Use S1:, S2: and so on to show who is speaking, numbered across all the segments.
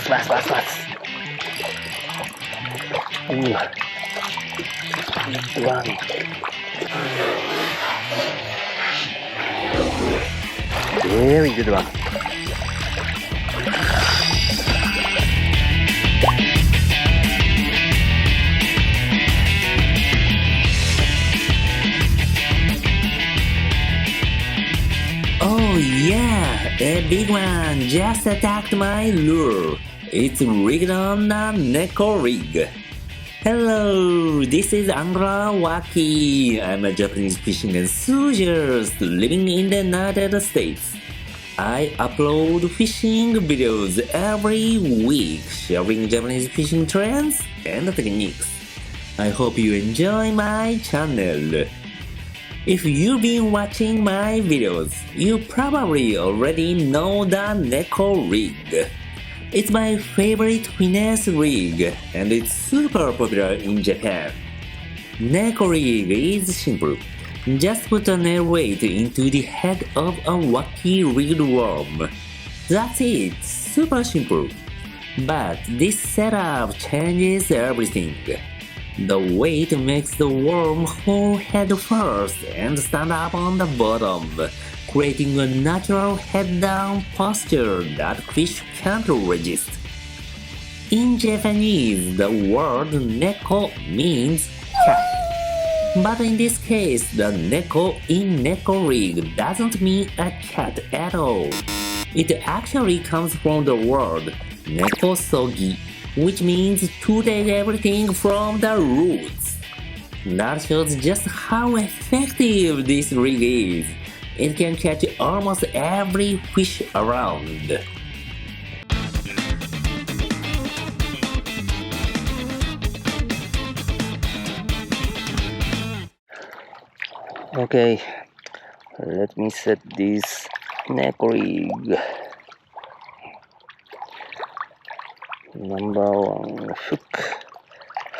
S1: Fast. Ooh. Run. Very good one.
S2: Oh yeah, a big one just attacked my lure. It's rigged on a Neko Rig. Hello, this is Angra Waki. I'm a Japanese fishing enthusiast living in the United States. I upload fishing videos every week, sharing Japanese fishing trends and techniques. I hope you enjoy my channel. If you've been watching my videos, you probably already know the Neko Rig. It's my favorite finesse rig, and it's super popular in Japan. Neko Rig is simple. Just put a nail weight into the head of a wacky-rigged worm. That's it, super simple. But this setup changes everything. The weight makes the worm hold head first and stand up on the bottom, creating a natural head-down posture that fish can't resist. In Japanese, the word neko means cat. But in this case, the neko in Neko Rig doesn't mean a cat at all. It actually comes from the word nekosogi, which means to take everything from the roots. That shows just how effective this rig is. It can catch almost every fish around.
S1: Okay, let me set this Neko Rig. Number 1 hook,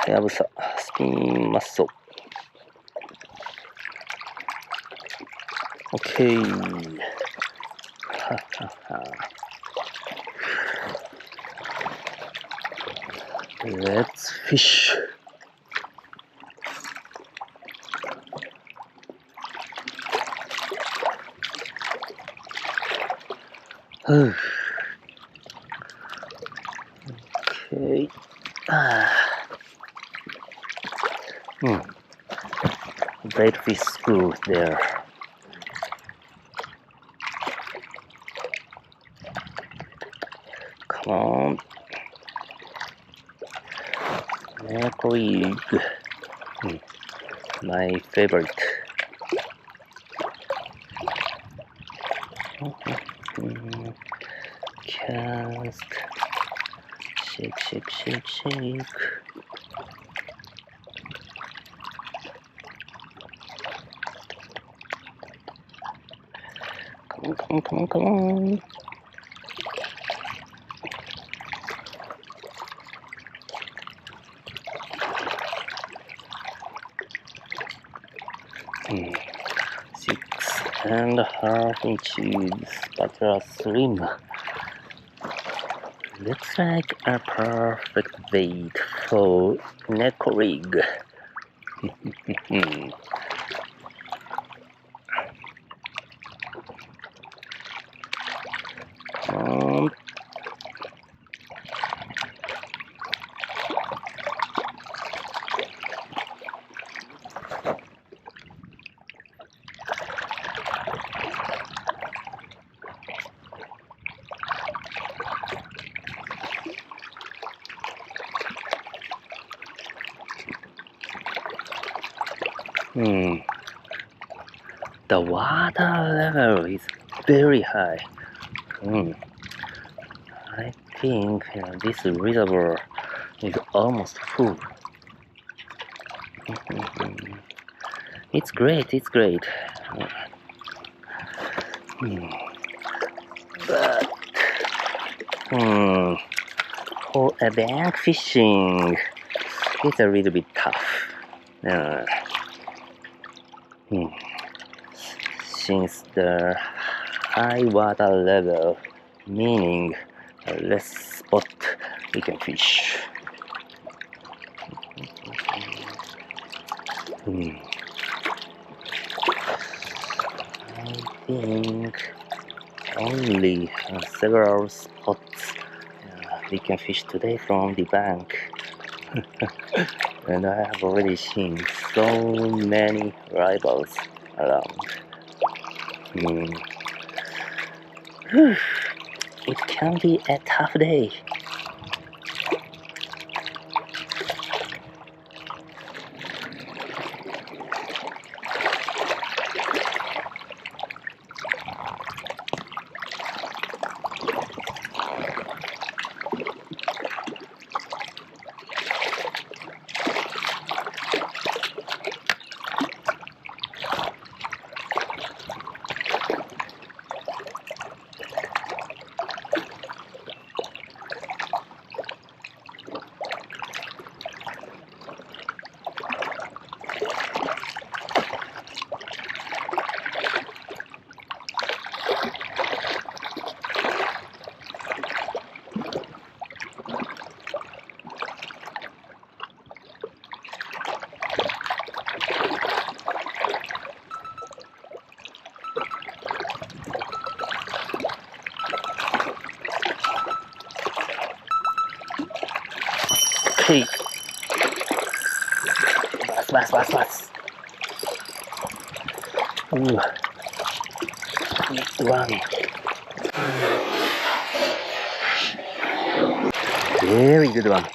S1: Hayabusa spin muscle. Okay. Let's fish. Okay. Great fish school there. Come on. Neko Rig. My favorite. Cast. Shake. Come on. Hmm. 6.5 inches Spatula Slim. Looks like a perfect bait for Neko Rig. The water level is very high. I think this reservoir is almost full. It's great. But for a bank fishing, it's a little bit tough. Since the high water level, meaning less spot we can fish. I think only several spots we can fish today from the bank. And I have already seen so many rivals around. It can be a tough day. Okay. Bas. Ooh. One. Very good one.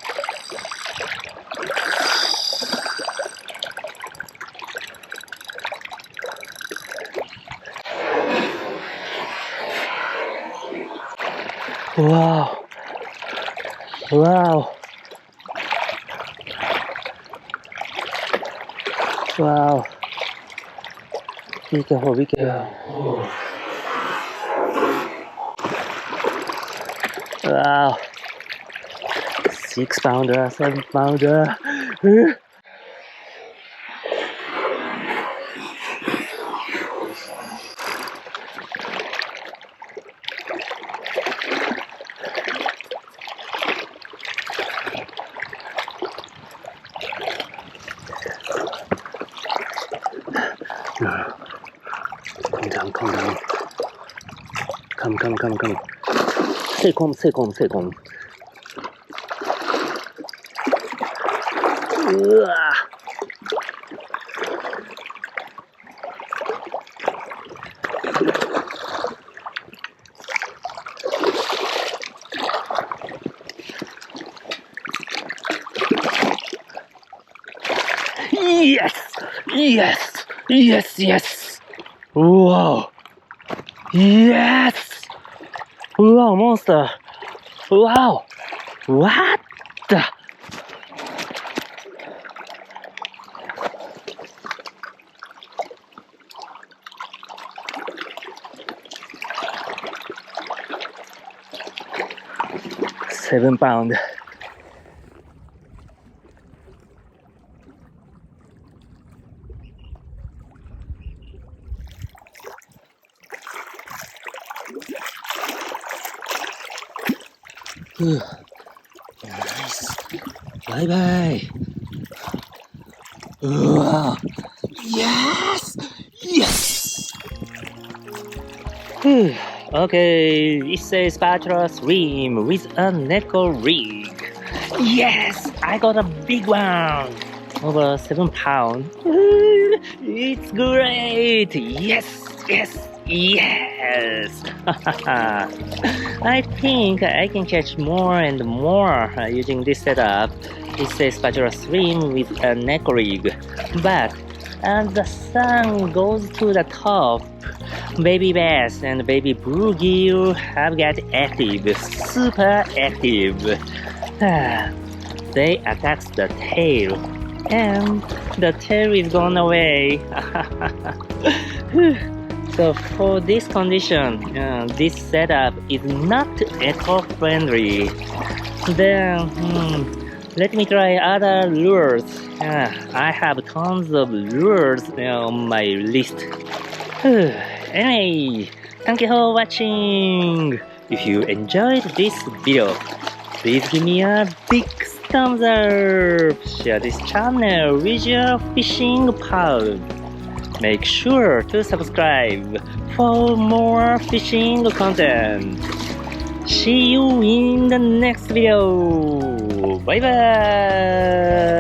S1: Wow. Wow. Wow. Be careful, be careful. Wow. 6 pounder, 7 pounder. Calm down. Come. Stay calm. Yes. Wow. Yes. Wow, monster. Wow. What the? £7. Nice. Bye. Wow. Yes. Okay, Issei Spatula Slim with a Neko Rig. Yes, I got a big one. Over 7 pounds. It's great. Yes. I think I can catch more and more using this setup. Issei Spatula Slim with a Neko Rig. But as the sun goes to the top, baby bass and baby bluegill have got active, super active. They attack the tail, and the tail is gone away. So for this condition, this setup is not eco-friendly. Then let me try other lures. I have tons of lures on my list. Anyway, thank you for watching. If you enjoyed this video, please give me a big thumbs up. Share this channel with your fishing pals. Make sure to subscribe for more fishing content. See you in the next video. Bye bye.